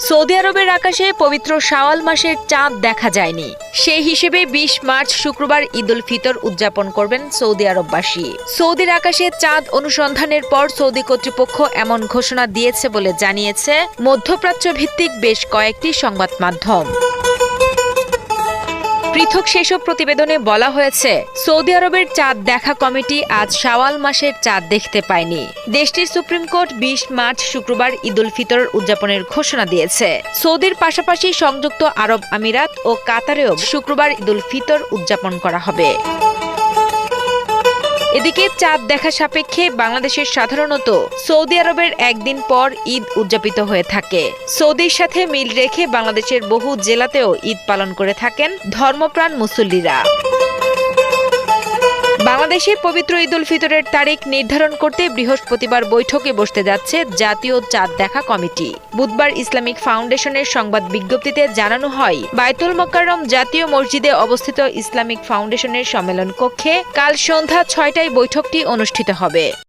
Saudi আরবের আকাশে পবিত্র শাওয়াল মাসের চাঁদ দেখা যায়নি। সেই হিসেবে ২০ মার্চ শুক্রবার ঈদ উল ফিতর উদযাপন করবেন সৌদি আরববাসী। সৌদির আকাশে চাঁদ অনুসন্ধানের পর সৌদি কর্তৃপক্ষ এমন ঘোষণা দিয়েছে বলে জানিয়েছে মধ্যপ্রাচ্য ভিত্তিক বেশ কয়েকটি সংবাদ মাধ্যম। পৃথক সেসব প্রতিবেদনে বলা হয়েছে, সৌদি আরবের চাঁদ দেখা কমিটি আজ শাওয়াল মাসের চাঁদ দেখতে পায়নি। দেশটির সুপ্রিম কোর্ট ২০ মার্চ শুক্রবার ঈদ উল ফিতর উদযাপনের ঘোষণা দিয়েছে। সৌদির পাশাপাশি সংযুক্ত আরব আমিরাত ও কাতারেও শুক্রবার ঈদ উল ফিতর উদযাপন করা হবে। এদিকে চাঁদ দেখা সাপেক্ষে বাংলাদেশের সাধারণত সৌদি আরবের একদিন পর ঈদ উদযাপিত হয়ে থাকে। সৌদির সাথে মিল রেখে বাংলাদেশের বহু জেলাতেও ঈদ পালন করে থাকেন ধর্মপ্রাণ মুসল্লিরা। বাংলাদেশে পবিত্র ঈদ উল ফিতরের তারিখ নির্ধারণ করতে বৃহস্পতিবার বৈঠকে বসতে যাচ্ছে জাতীয় চাঁদ দেখা কমিটি। বুধবার ইসলামিক ফাউন্ডেশনের সংবাদ বিজ্ঞপ্তিতে জানানো হয়, বায়তুল মোকাররম জাতীয় মসজিদে অবস্থিত ইসলামিক ফাউন্ডেশনের সম্মেলন কক্ষে কাল সন্ধ্যা ৬টায় বৈঠকটি অনুষ্ঠিত হবে।